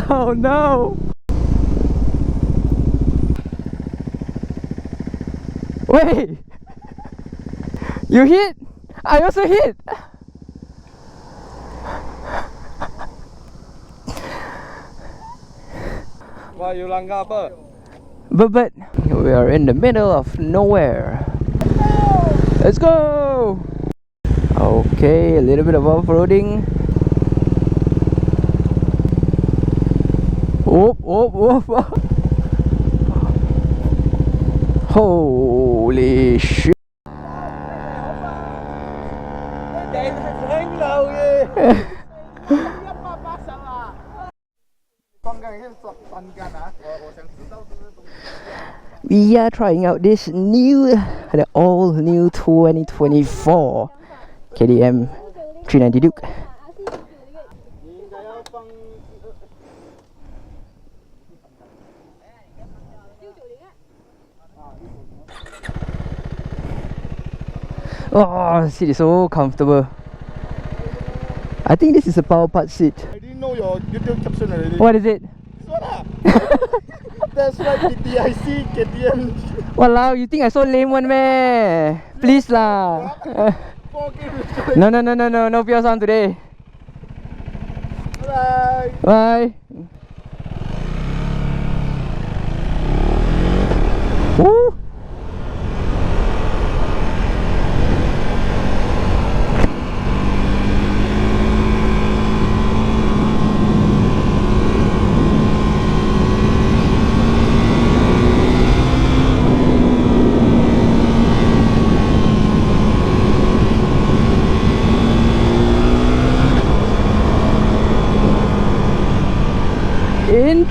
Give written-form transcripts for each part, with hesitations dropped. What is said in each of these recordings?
Oh no! Wait! You hit! I also hit! Why you langgar apa? But we are in the middle of nowhere. Let's go! Okay, a little bit of off-roading. Whoop, whoop, whoop. Holy shit. We are trying out this the all new 2024 KTM 390 Duke. Oh, the seat is so comfortable. I think this is a power part seat. I didn't know your YouTube caption already. What is it? This one ah. That's right, the TAICHI KTM. Walao, you think I so lame one meh? Please lah. No, no pure sound today. Bye. Bye. Woo.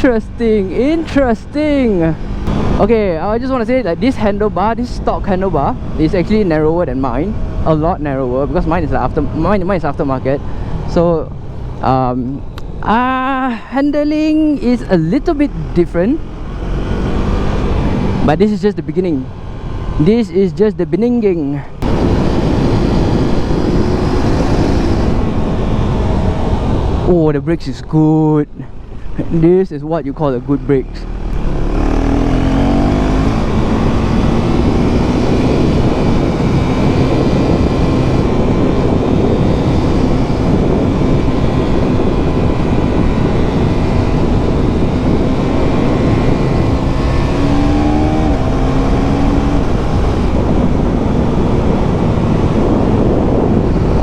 Interesting. Okay, I just want to say that this handlebar, this stock handlebar, is actually narrower than mine. A lot narrower because mine is aftermarket. So handling is a little bit different. But this is just the beginning. This is just the beginning. Oh, the brakes is good. This is what you call a good brakes.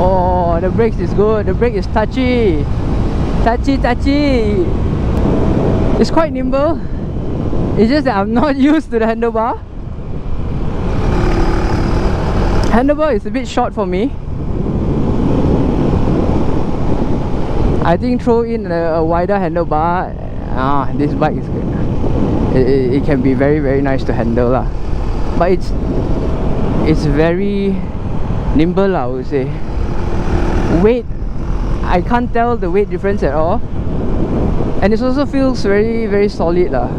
Oh, the brakes is good. The brake is touchy. Touchy. It's quite nimble. It's just that I'm not used to the handlebar. Handlebar is a bit short for me. I think throw in a wider handlebar. This bike is good. It can be very nice to handle lah. But it's very nimble lah, I would say. Weight, I can't tell the weight difference at all. And it also feels very solid lah.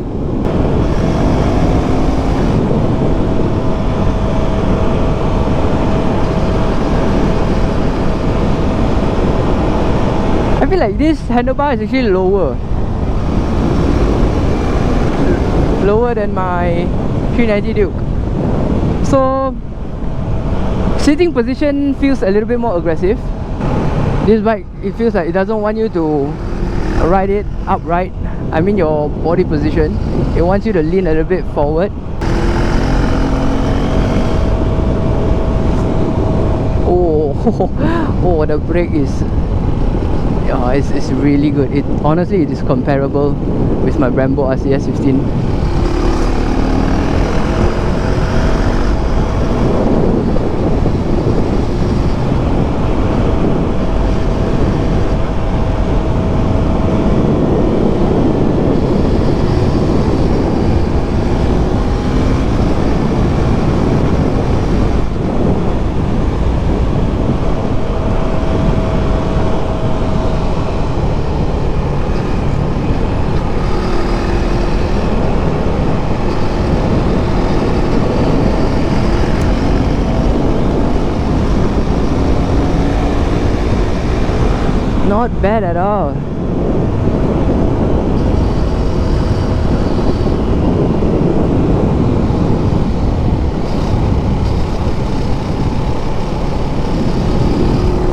I feel like this handlebar is actually lower than my 390 Duke. So sitting position feels a little bit more aggressive. This bike, it feels like it doesn't want you to ride it upright. I mean your body position. It wants you to lean a little bit forward. Oh, the brake is it's really good. Honestly, it is comparable with my Brembo RCS 15. Not bad at all.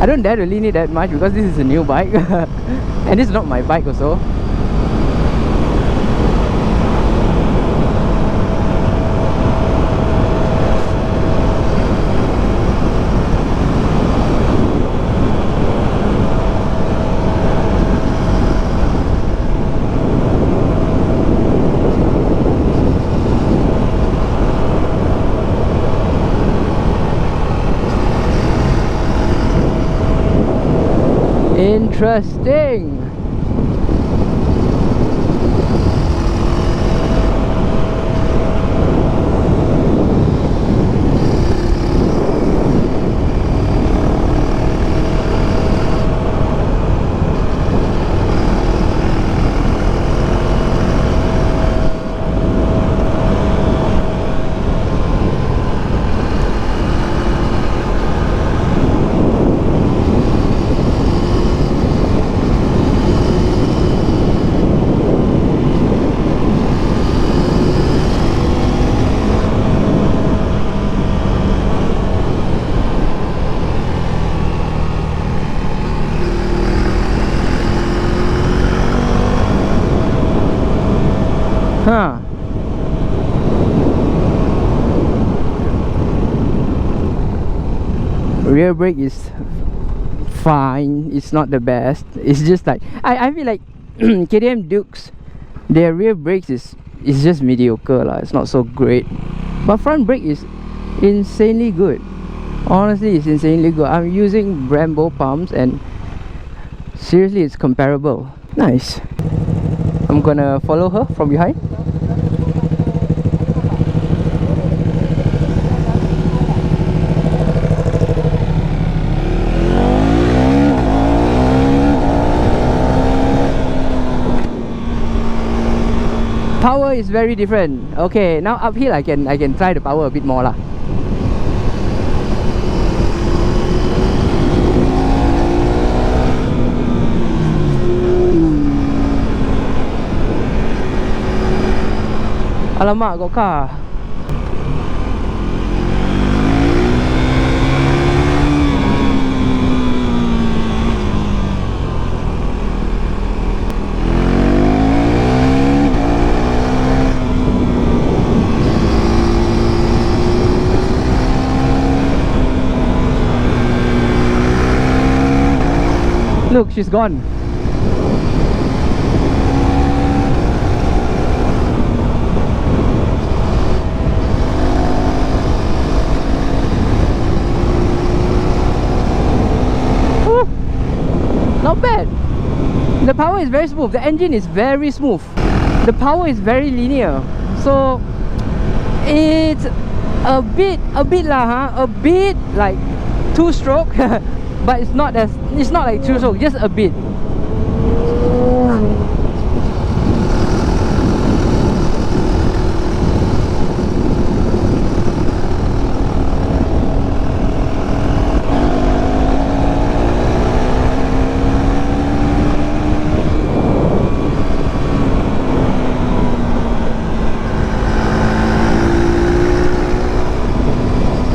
I don't dare to lean it that much because this is a new bike and this is not my bike also. Interesting. Huh. Rear brake is fine. It's not the best. It's just like I feel like KTM Dukes, their rear brakes is just mediocre lah. It's not so great. But front brake is insanely good. Honestly, it's insanely good. I'm using Brembo pumps and seriously it's comparable. Nice. I'm gonna follow her from behind. Power is very different. Okay, now uphill I can try the power a bit more lah. Alamak, got car. Look, she's gone. Woo. Not bad. The power is very smooth. The engine is very smooth. The power is very linear. So it's a bit lah, huh? A bit like two-stroke. But it's not like two-stroke, just a bit.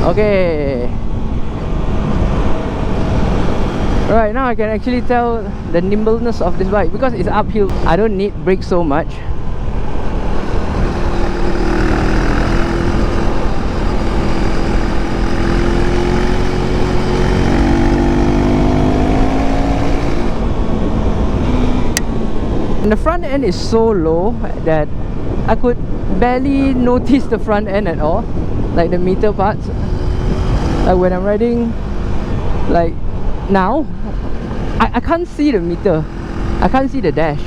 Okay. Right, now I can actually tell the nimbleness of this bike because it's uphill. I don't need brakes so much. And the front end is so low that I could barely notice the front end at all, like the meter parts. Like when I'm riding, like now, I can't see the meter. I can't see the dash.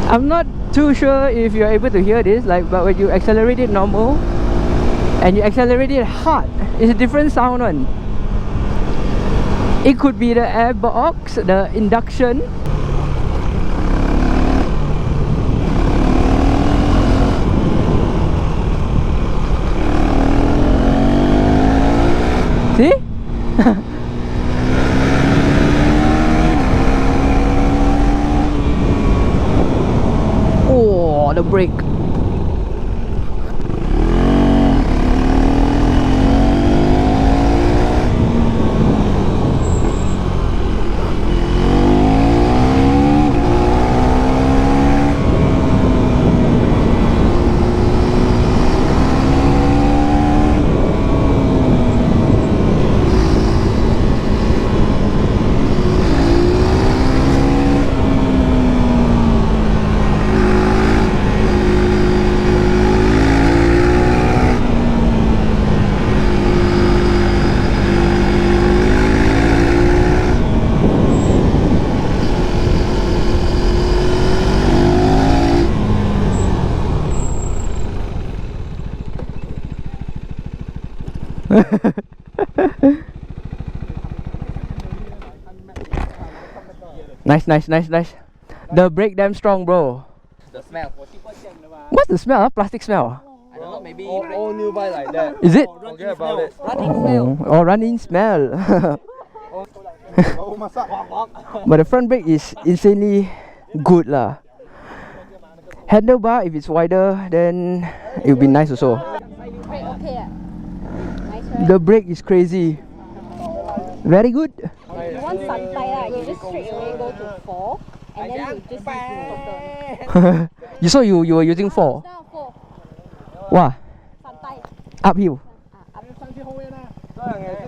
I'm not too sure if you're able to hear this, like, but when you accelerate it normal and you accelerate it hard, it's a different sound one. It could be the air box, the induction. See? Oh, the brake. Nice. The brake damn strong, bro. The smell. What's the smell? Plastic smell? I don't know, maybe all new bike like that. Is it? Forget about it. Oh, running smell. But the front brake is insanely good lah. Handlebar, if it's wider, then it will be nice also. The brake is crazy. Very good. You want santai, you just straight away go to 4 and then you just turn. You saw you were using 4. Now 4. Wow. Santai. Uphill.